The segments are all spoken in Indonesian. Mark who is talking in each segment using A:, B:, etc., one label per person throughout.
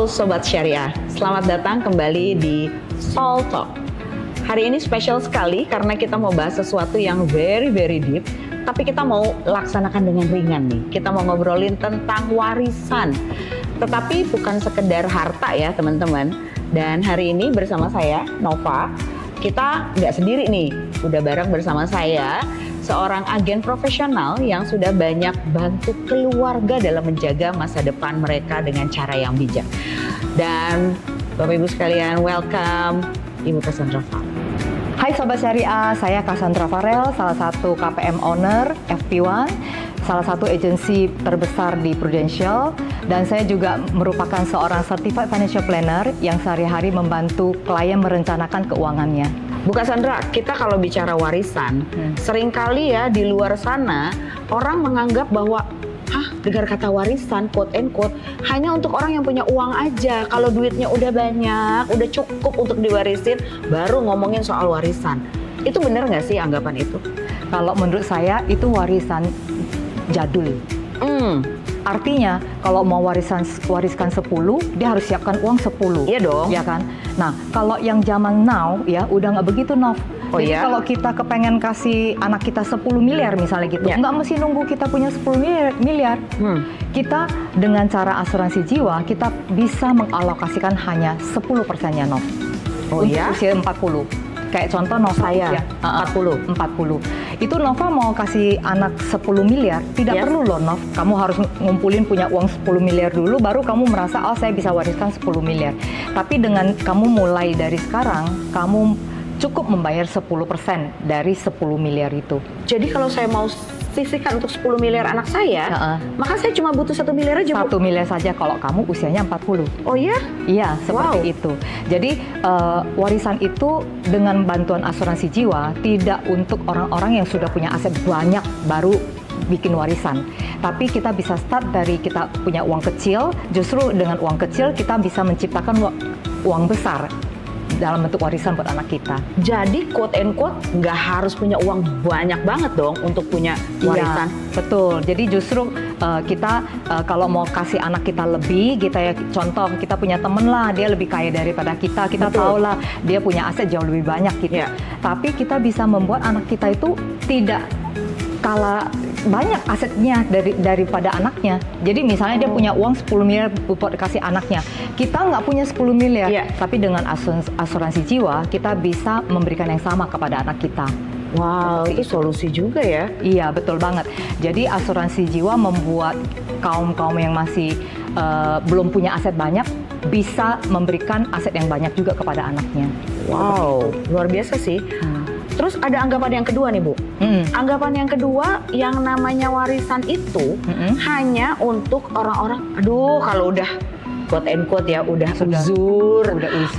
A: Sobat Syariah, selamat datang kembali di Soul Talk. Hari ini spesial sekali karena kita mau bahas sesuatu yang very deep, tapi kita mau laksanakan dengan ringan nih. Kita mau ngobrolin tentang warisan, tetapi bukan sekedar harta ya teman-teman. Dan hari ini bersama saya, Nova, kita nggak sendiri nih, udah bareng bersama saya seorang agen profesional yang sudah banyak bantu keluarga dalam menjaga masa depan mereka dengan cara yang bijak. Dan Bapak Ibu sekalian, welcome Ibu Cassandra Farel.
B: Hai Sobat Syariah, saya Cassandra Farel, salah satu KPM owner FP1, salah satu agensi terbesar di Prudential, dan saya juga merupakan seorang certified financial planner yang sehari-hari membantu klien merencanakan keuangannya.
A: Bu Cassandra, kita kalau bicara warisan, seringkali ya di luar sana orang menganggap bahwa dengar kata warisan, quote and quote, hanya untuk orang yang punya uang aja. Kalau duitnya udah banyak, udah cukup untuk diwarisin, baru ngomongin soal warisan. Itu benar nggak sih anggapan itu?
B: Kalau menurut saya itu warisan jadul. Artinya kalau mau wariskan 10, dia harus siapkan uang 10.
A: Iya dong.
B: Ya kan? Nah, kalau yang zaman now ya udah nggak begitu, Nov. Jadi kalau kita kepengen kasih anak kita 10 miliar misalnya gitu, nggak mesti nunggu kita punya 10 miliar. Kita dengan cara asuransi jiwa, kita bisa mengalokasikan hanya 10%-nya, Nov. Untuk usia 40. Kayak contoh Nova
A: saya,
B: 40. Itu Nova mau kasih anak 10 miliar, tidak perlu loh Nov. Kamu harus ngumpulin punya uang 10 miliar dulu, baru kamu merasa, oh saya bisa wariskan 10 miliar. Tapi dengan kamu mulai dari sekarang, kamu cukup membayar 10% dari 10 miliar itu.
A: Jadi kalau saya mau sisihkan untuk 10 miliar anak saya, maka saya cuma butuh 1 miliar aja.
B: 1 miliar saja kalau kamu usianya 40.
A: Oh iya?
B: Iya, seperti itu. Jadi warisan itu dengan bantuan asuransi jiwa tidak untuk orang-orang yang sudah punya aset banyak baru bikin warisan. Tapi kita bisa start dari kita punya uang kecil, justru dengan uang kecil kita bisa menciptakan uang besar dalam bentuk warisan buat anak kita.
A: Jadi quote and quote nggak harus punya uang banyak banget dong untuk punya warisan.
B: Ya, betul. Jadi justru kita kalau mau kasih anak kita lebih, kita ya contoh kita punya temen lah, dia lebih kaya daripada kita tahu lah dia punya aset jauh lebih banyak gitu. Tapi kita bisa membuat anak kita itu tidak kalah banyak asetnya daripada anaknya. Jadi misalnya dia punya uang 10 miliar buat kasih anaknya. Kita nggak punya 10 miliar, tapi dengan asuransi jiwa kita bisa memberikan yang sama kepada anak kita.
A: Wow, itu solusi juga ya?
B: Iya, betul banget. Jadi asuransi jiwa membuat kaum-kaum yang masih belum punya aset banyak bisa memberikan aset yang banyak juga kepada anaknya.
A: Wow, luar biasa sih. Terus ada anggapan yang kedua nih Bu. Anggapan yang kedua yang namanya warisan itu hanya untuk orang-orang, aduh kalau udah quote and quote ya udah uzur,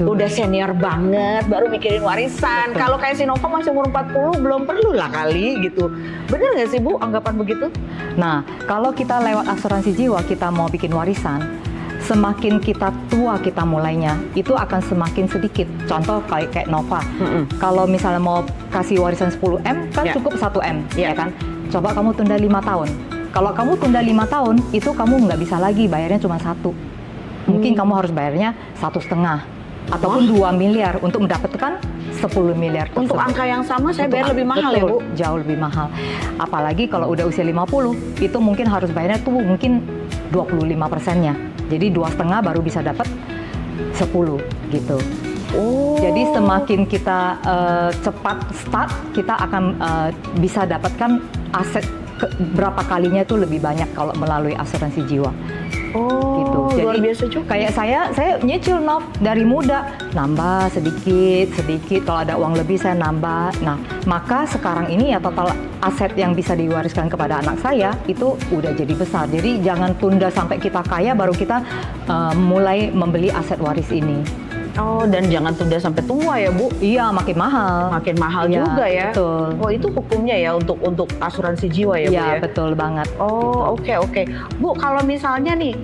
A: udah senior banget baru mikirin warisan. Kalau kayak si Nova masih umur 40 belum perlu lah kali gitu. Bener nggak sih Bu anggapan begitu?
B: Nah, kalau kita lewat asuransi jiwa kita mau bikin warisan, semakin kita tua kita mulainya, itu akan semakin sedikit. Contoh kayak Nova, kalau misalnya mau kasih warisan 10M, kan cukup 1M, ya kan? Coba kamu tunda 5 tahun. Kalau kamu tunda 5 tahun, itu kamu nggak bisa lagi bayarnya cuma 1. Mungkin kamu harus bayarnya 1,5 ataupun 2 miliar untuk mendapatkan 10 miliar tersebut.
A: Untuk angka yang sama saya bayar lebih mahal ya Bu?
B: Jauh lebih mahal. Apalagi kalau udah usia 50, itu mungkin harus bayarnya tuh mungkin 25%-nya. Jadi 2,5 baru bisa dapat 10 gitu. Jadi semakin kita cepat start, kita akan bisa dapatkan aset berapa kalinya itu lebih banyak kalau melalui asuransi jiwa. gitu. Jadi,
A: luar biasa juga.
B: Kayak saya nyicil Nov dari muda, nambah sedikit. Kalau ada uang lebih saya nambah. Nah, maka sekarang ini ya total aset yang bisa diwariskan kepada anak saya itu udah jadi besar. Jadi jangan tunda sampai kita kaya baru kita mulai membeli aset waris ini.
A: Oh, dan jangan tunda sampai tua ya, Bu?
B: Iya, makin mahal.
A: Makin mahal juga ya.
B: Betul.
A: Oh, itu hukumnya ya untuk asuransi jiwa ya, Bu ya?
B: Iya, betul banget.
A: Oh, oke. Bu, kalau misalnya nih,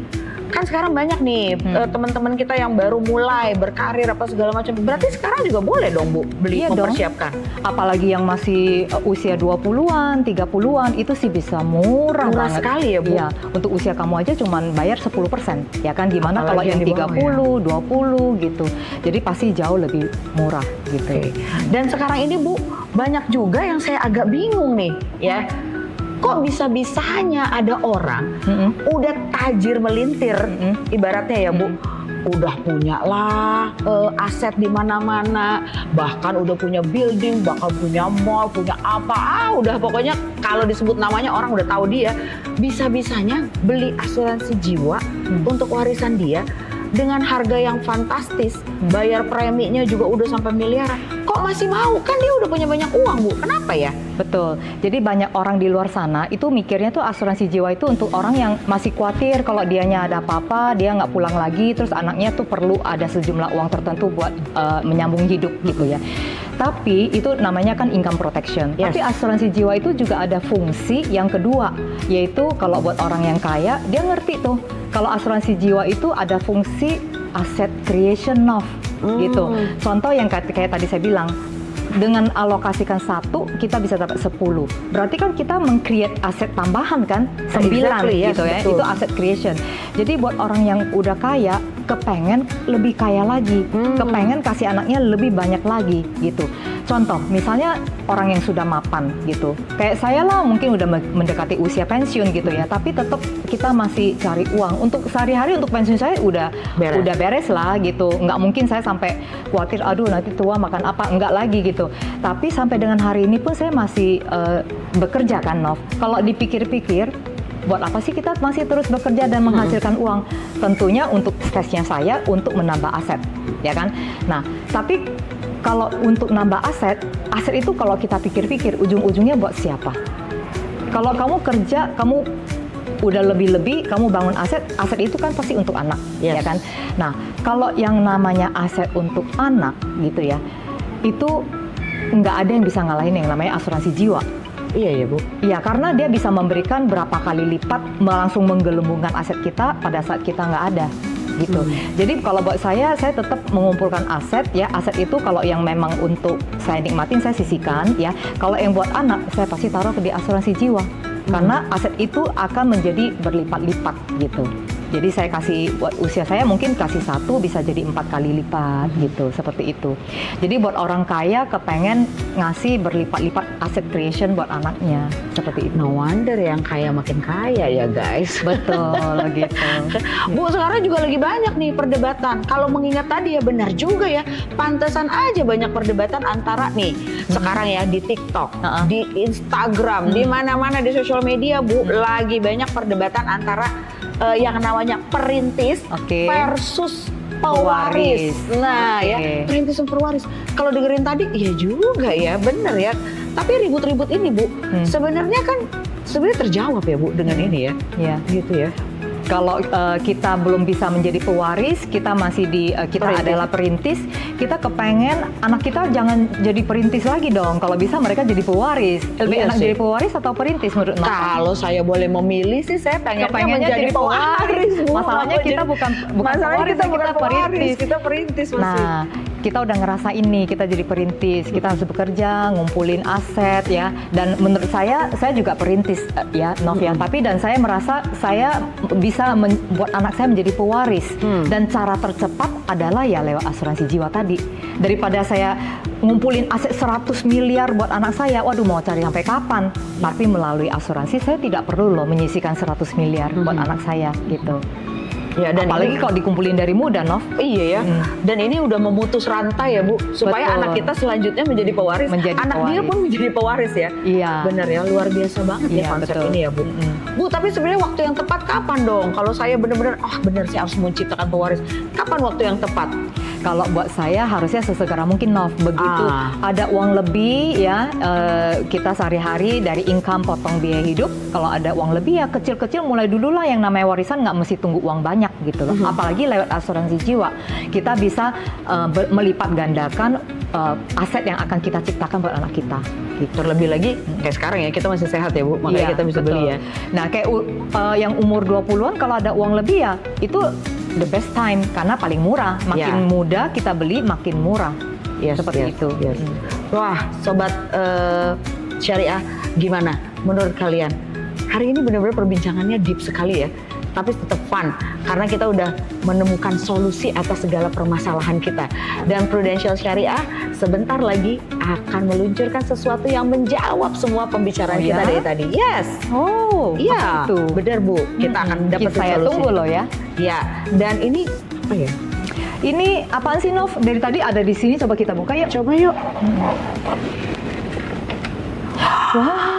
A: kan sekarang banyak nih teman-teman kita yang baru mulai berkarir apa segala macam. Berarti sekarang juga boleh dong, Bu, beli,
B: iya
A: mempersiapkan?
B: Apalagi yang masih usia 20-an, 30-an, itu sih bisa murah banget.
A: Sekali ya, Bu?
B: Iya, untuk usia kamu aja cuman bayar 10%. Ya kan, gimana
A: Apalagi
B: kalau yang 30,
A: ya?
B: 20 gitu. Jadi pasti jauh lebih murah gitu.
A: Okay. Dan sekarang ini, Bu, banyak juga yang saya agak bingung nih, ya. Kok bisa-bisanya ada orang udah tajir melintir, ibaratnya ya, Bu, udah punya lah aset di mana-mana, bahkan udah punya building, bahkan punya mall, punya apa, udah pokoknya kalau disebut namanya orang udah tahu dia. Bisa-bisanya beli asuransi jiwa untuk warisan dia dengan harga yang fantastis, bayar preminya juga udah sampai miliaran. Kok masih mau? Kan dia udah punya banyak uang, Bu. Kenapa ya?
B: Betul. Jadi banyak orang di luar sana itu mikirnya tuh asuransi jiwa itu untuk orang yang masih khawatir kalau dianya ada apa-apa, dia nggak pulang lagi, terus anaknya tuh perlu ada sejumlah uang tertentu buat menyambung hidup gitu ya. Tapi itu namanya kan income protection.
A: Yes.
B: Tapi asuransi jiwa itu juga ada fungsi yang kedua, yaitu kalau buat orang yang kaya, dia ngerti tuh kalau asuransi jiwa itu ada fungsi asset creation of gitu. Contoh yang kayak tadi saya bilang, dengan alokasikan 1 kita bisa dapat 10. Berarti kan kita meng-create aset tambahan kan 9
A: Exactly, yes,
B: gitu ya.
A: betul.
B: Itu asset creation. Jadi buat orang yang udah kaya kepengen lebih kaya lagi, kepengen kasih anaknya lebih banyak lagi gitu. Contoh, misalnya orang yang sudah mapan gitu. Kayak saya lah mungkin udah mendekati usia pensiun gitu ya, tapi tetap kita masih cari uang. Untuk sehari-hari untuk pensiun saya udah beres lah gitu. Nggak mungkin saya sampai khawatir, aduh nanti tua makan apa, enggak lagi gitu. Tapi sampai dengan hari ini pun saya masih bekerja kan, Nov. Kalau dipikir-pikir, buat apa sih kita masih terus bekerja dan menghasilkan uang? Tentunya untuk stresnya saya untuk menambah aset, ya kan? Nah, tapi kalau untuk nambah aset itu kalau kita pikir-pikir ujung-ujungnya buat siapa? Kalau kamu kerja, kamu udah lebih-lebih, kamu bangun aset itu kan pasti untuk anak,
A: yes.
B: ya kan? Nah, kalau yang namanya aset untuk anak gitu ya, itu nggak ada yang bisa ngalahin yang namanya asuransi jiwa.
A: Iya ya, Bu.
B: Iya, karena dia bisa memberikan berapa kali lipat, langsung menggelembungkan aset kita pada saat kita nggak ada gitu. Jadi kalau buat saya tetap mengumpulkan aset ya. Aset itu kalau yang memang untuk saya nikmatin saya sisihkan ya. Kalau yang buat anak saya pasti taruh di asuransi jiwa. Karena aset itu akan menjadi berlipat-lipat gitu. Jadi saya kasih buat usia saya mungkin kasih 1 bisa jadi 4 kali lipat gitu, seperti itu. Jadi buat orang kaya kepengen ngasih berlipat-lipat aset creation buat anaknya, seperti itu.
A: No wonder yang kaya makin kaya ya, guys.
B: Betul gitu.
A: Bu, sekarang juga lagi banyak nih perdebatan. Kalau mengingat tadi ya benar juga ya, pantesan aja banyak perdebatan antara nih sekarang ya di TikTok, di Instagram, di mana-mana di sosial media, Bu, lagi banyak perdebatan antara yang namanya perintis versus pewaris. Nah ya, perintis dan pewaris. Kalau dengerin tadi, iya juga ya, bener ya. Tapi ribut-ribut ini, Bu, sebenarnya terjawab ya, Bu, dengan ini ya. Iya. Gitu ya.
B: Kalau kita belum bisa menjadi pewaris, kita masih kita adalah perintis, kita kepengen anak kita jangan jadi perintis lagi dong. Kalau bisa mereka jadi pewaris. Lebih enak jadi pewaris atau perintis menurut Mas?
A: Kalau saya boleh memilih sih, saya pengennya jadi pewaris.
B: Masalahnya kita bukan pewaris, kita perintis.
A: Kita perintis masih.
B: Nah, kita udah ngerasain nih, kita jadi perintis, kita harus bekerja, ngumpulin aset ya. Dan menurut saya juga perintis ya, Novia. Tapi dan saya merasa saya bisa membuat anak saya menjadi pewaris. Dan cara tercepat adalah ya lewat asuransi jiwa tadi. Daripada saya ngumpulin aset 100 miliar buat anak saya, waduh mau cari sampai kapan? Tapi melalui asuransi saya tidak perlu loh menyisihkan 100 miliar buat anak saya gitu.
A: Ya, dan
B: apalagi kalau dikumpulin dari muda, Nov.
A: Iya ya. Dan ini udah memutus rantai ya, Bu, supaya
B: Betul.
A: anak kita selanjutnya menjadi pewaris. Anak dia pun menjadi pewaris ya.
B: Iya.
A: Bener ya, luar biasa banget ya konsep ini ya, Bu. Bu, tapi sebenarnya waktu yang tepat kapan dong? Kalau saya benar-benar, benar sih harus menciptakan pewaris. Kapan waktu yang tepat?
B: Kalau buat saya harusnya sesegera mungkin, Nov. Begitu ada uang lebih ya, kita sehari-hari dari income potong biaya hidup. Kalau ada uang lebih ya kecil-kecil mulai dulu lah, yang namanya warisan nggak mesti tunggu uang banyak gitu loh. Apalagi lewat asuransi jiwa, kita bisa melipat gandakan aset yang akan kita ciptakan buat anak kita. Gitu.
A: Terlebih lagi kayak sekarang ya, kita masih sehat ya, Bu, makanya kita bisa beli ya.
B: Nah, kayak yang umur 20-an kalau ada uang lebih ya itu the best time karena paling murah. Makin muda kita beli makin murah. Seperti itu.
A: Wah, sobat syariah, gimana menurut kalian? Hari ini benar-benar perbincangannya deep sekali ya, tapi tetap fun karena kita udah menemukan solusi atas segala permasalahan kita. Dan Prudential Syariah sebentar lagi akan meluncurkan sesuatu yang menjawab semua pembicaraan kita dari tadi. Yes. Iya, benar, Bu. Kita akan dapat solusi.
B: Saya tunggu loh ya.
A: Ya, dan ini apa ya?
B: Ini apaan sih, Nov? Dari tadi ada di sini, coba kita buka yuk.
A: Coba yuk.
B: Wah.